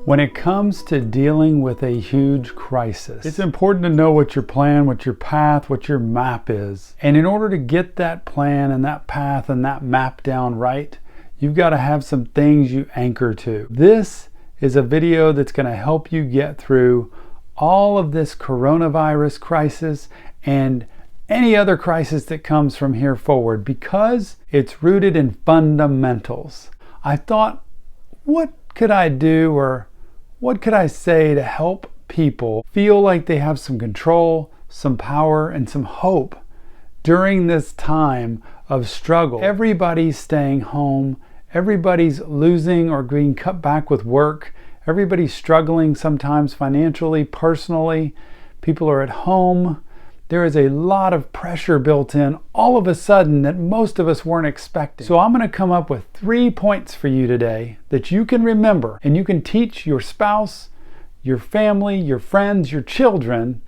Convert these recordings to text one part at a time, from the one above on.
When it comes to dealing with a huge crisis, it's important to know what your plan, what your path, what your map is. And in order to get that plan and that path and that map down right, you've got to have some things you anchor to. This is a video that's going to help you get through all of this coronavirus crisis and any other crisis that comes from here forward, because it's rooted in fundamentals. I thought, what could I do, or what could I say to help people feel like they have some control, some power, and some hope during this time of struggle? Everybody's staying home. Everybody's losing or being cut back with work. Everybody's struggling sometimes financially, personally. People are at home. There is a lot of pressure built in all of a sudden that most of us weren't expecting. So I'm going to come up with 3 points for you today that you can remember, and you can teach your spouse, your family, your friends, your children,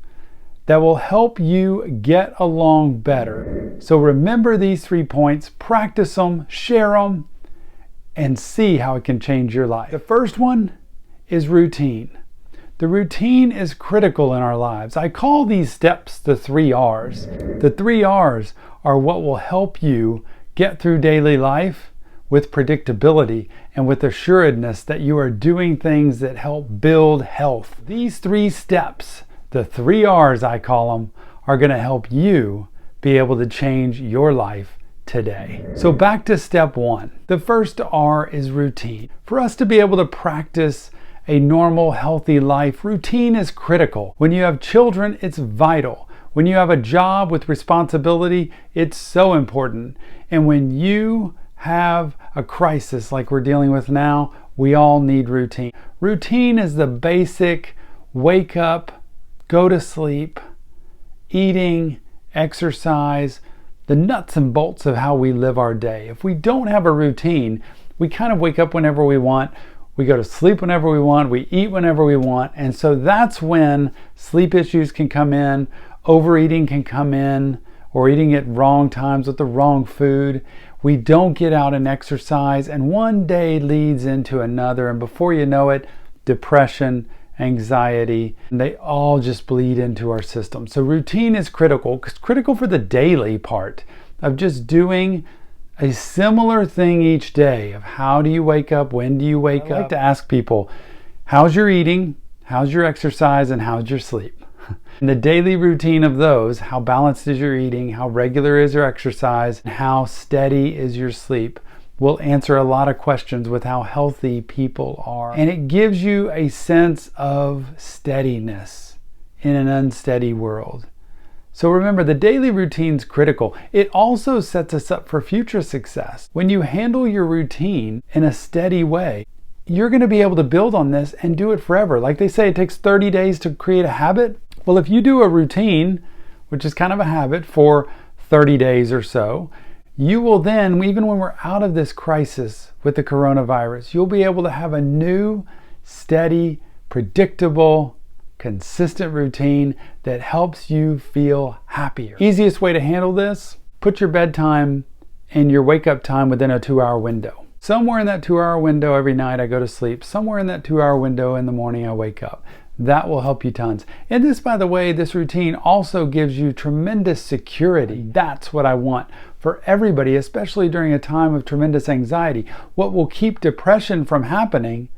that will help you get along better. So remember these 3 points, practice them, share them, and see how it can change your life. The first one is routine. The routine is critical in our lives. I call these steps the 3 R's. The 3 R's are what will help you get through daily life with predictability and with assuredness that you are doing things that help build health. These 3 steps, the 3 R's I call them, are going to help you be able to change your life today. So back to step 1. The first R is routine. For us to be able to practice a normal, healthy life, routine is critical. When you have children, it's vital. When you have a job with responsibility, it's so important. And when you have a crisis like we're dealing with now, we all need routine. Routine is the basic wake up, go to sleep, eating, exercise, the nuts and bolts of how we live our day. If we don't have a routine, we kind of wake up whenever we want. We go to sleep whenever we want, we eat whenever we want, and so that's when sleep issues can come in, overeating can come in, or eating at wrong times with the wrong food. We don't get out and exercise, and one day leads into another, and before you know it, depression, anxiety, and they all just bleed into our system. So routine is critical. It's critical for the daily part of just doing a similar thing each day of how do you wake up, when do you wake up. I like to ask people, how's your eating, how's your exercise, and how's your sleep? And the daily routine of those, how balanced is your eating, how regular is your exercise, and how steady is your sleep, will answer a lot of questions with how healthy people are. And it gives you a sense of steadiness in an unsteady world. So remember, the daily routine's critical. It also sets us up for future success. When you handle your routine in a steady way, you're going to be able to build on this and do it forever. Like they say, it takes 30 days to create a habit. Well, if you do a routine, which is kind of a habit, for 30 days or so, you will then, even when we're out of this crisis with the coronavirus, you'll be able to have a new, steady, predictable, consistent routine that helps you feel happier. Easiest way to handle this, put your bedtime and your wake up time within a 2-hour window. Somewhere in that 2-hour window every night I go to sleep. Somewhere in that 2-hour window in the morning I wake up. That will help you tons. And this, by the way, this routine also gives you tremendous security. That's what I want for everybody, especially during a time of tremendous anxiety. What will keep depression from happening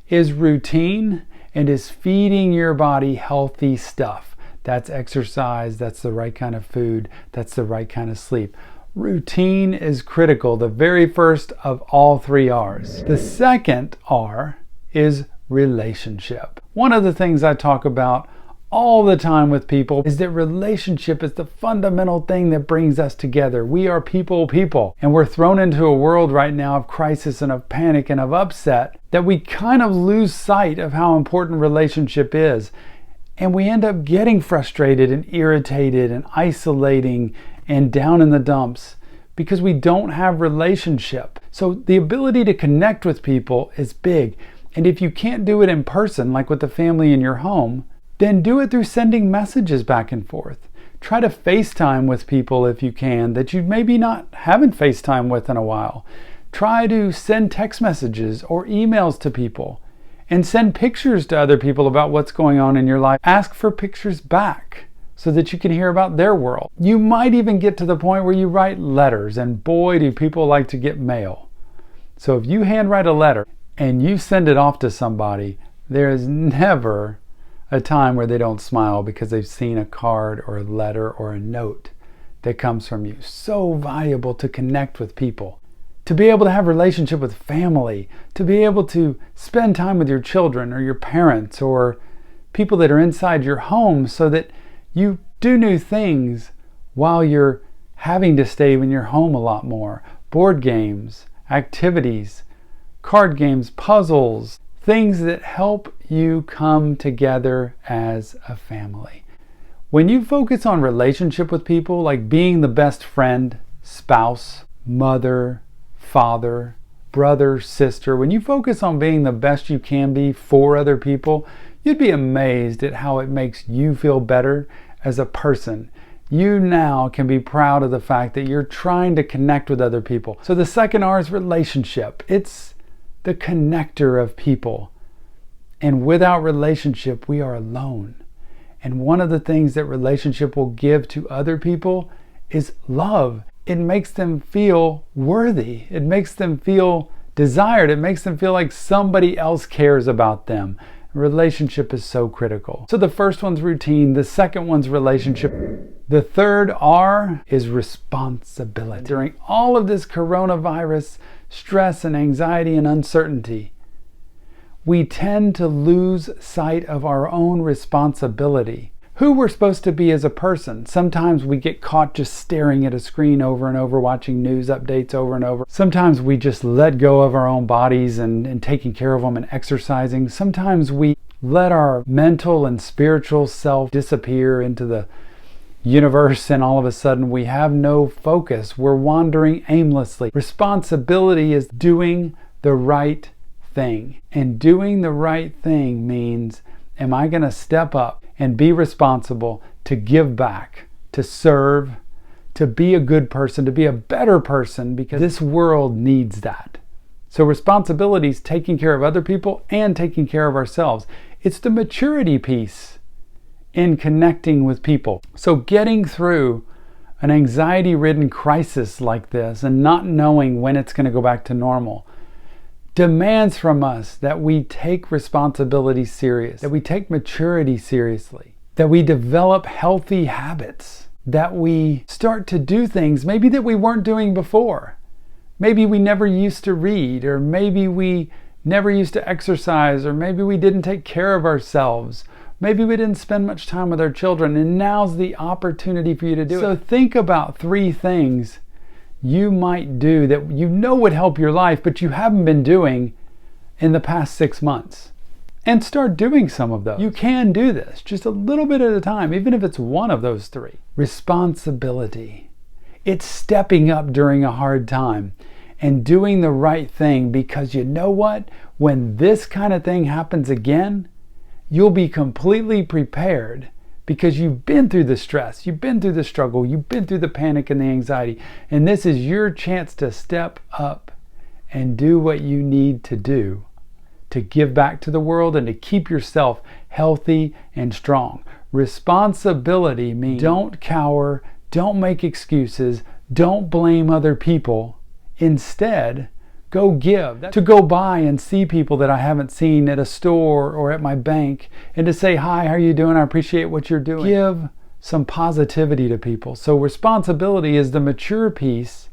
is routine, and is feeding your body healthy stuff. That's exercise, that's the right kind of food, that's the right kind of sleep. Routine is critical, the very first of all 3 R's. The second R is relationship. One of the things I talk about all the time with people is that relationship is the fundamental thing that brings us together. We are people, and we're thrown into a world right now of crisis and of panic and of upset that we kind of lose sight of how important relationship is. And we end up getting frustrated and irritated and isolating and down in the dumps because we don't have relationship. So the ability to connect with people is big. And if you can't do it in person, like with the family in your home, then do it through sending messages back and forth. Try to FaceTime with people if you can that you maybe not haven't FaceTime with in a while. Try to send text messages or emails to people And send pictures to other people about what's going on in your life. Ask for pictures back so that you can hear about their world. You might even get to the point where you write letters, and boy, do people like to get mail. So if you handwrite a letter and you send it off to somebody, there is never a time where they don't smile because they've seen a card or a letter or a note that comes from you. So valuable to connect with people, to be able to have a relationship with family, to be able to spend time with your children or your parents or people that are inside your home so that you do new things while you're having to stay in your home a lot more. Board games, activities, card games, puzzles, things that help you come together as a family. When you focus on relationship with people, like being the best friend, spouse, mother, father, brother, sister, when you focus on being the best you can be for other people, you'd be amazed at how it makes you feel better as a person. You now can be proud of the fact that you're trying to connect with other people. So the second R is relationship. It's the connector of people. And without relationship, we are alone. And one of the things that relationship will give to other people is love. It makes them feel worthy. It makes them feel desired. It makes them feel like somebody else cares about them. Relationship is so critical. So the first one's routine, the second one's relationship. The third R is responsibility. During all of this coronavirus stress and anxiety and uncertainty, we tend to lose sight of our own responsibility. Who we're supposed to be as a person. Sometimes we get caught just staring at a screen over and over, watching news updates over and over. Sometimes we just let go of our own bodies and taking care of them and exercising. Sometimes we let our mental and spiritual self disappear into the universe, and all of a sudden we have no focus. We're wandering aimlessly. Responsibility is doing the right thing. And doing the right thing means, am I going to step up and be responsible to give back, to serve, to be a good person, to be a better person, because this world needs that. So responsibility is taking care of other people and taking care of ourselves. It's the maturity piece in connecting with people. So getting through an anxiety-ridden crisis like this and not knowing when it's going to go back to normal demands from us that we take responsibility serious, that we take maturity seriously, that we develop healthy habits, that we start to do things maybe that we weren't doing before. Maybe we never used to read, or maybe we never used to exercise, or maybe we didn't take care of ourselves. Maybe we didn't spend much time with our children, and now's the opportunity for you to do it. So think about 3 things you might do that you know would help your life, but you haven't been doing in the past 6 months. And start doing some of those. You can do this just a little bit at a time, even if it's one of those 3. Responsibility. It's stepping up during a hard time and doing the right thing, because you know what? When this kind of thing happens again, you'll be completely prepared. Because you've been through the stress, you've been through the struggle, you've been through the panic and the anxiety. And this is your chance to step up and do what you need to do to give back to the world and to keep yourself healthy and strong. Responsibility means don't cower, don't make excuses, don't blame other people. Instead, go give. To go by and see people that I haven't seen at a store or at my bank, and to say, hi, how are you doing? I appreciate what you're doing. Give some positivity to people. So responsibility is the mature piece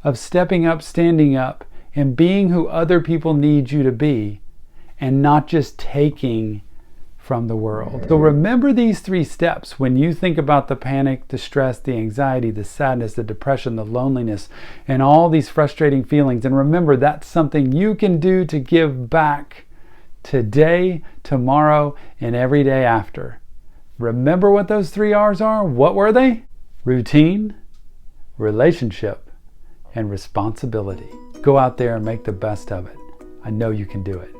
of stepping up, standing up, and being who other people need you to be, and not just taking from the world. So remember these 3 steps when you think about the panic, the stress, the anxiety, the sadness, the depression, the loneliness, and all these frustrating feelings. And remember, that's something you can do to give back today, tomorrow, and every day after. Remember what those 3 R's are? What were they? Routine, relationship, and responsibility. Go out there and make the best of it. I know you can do it.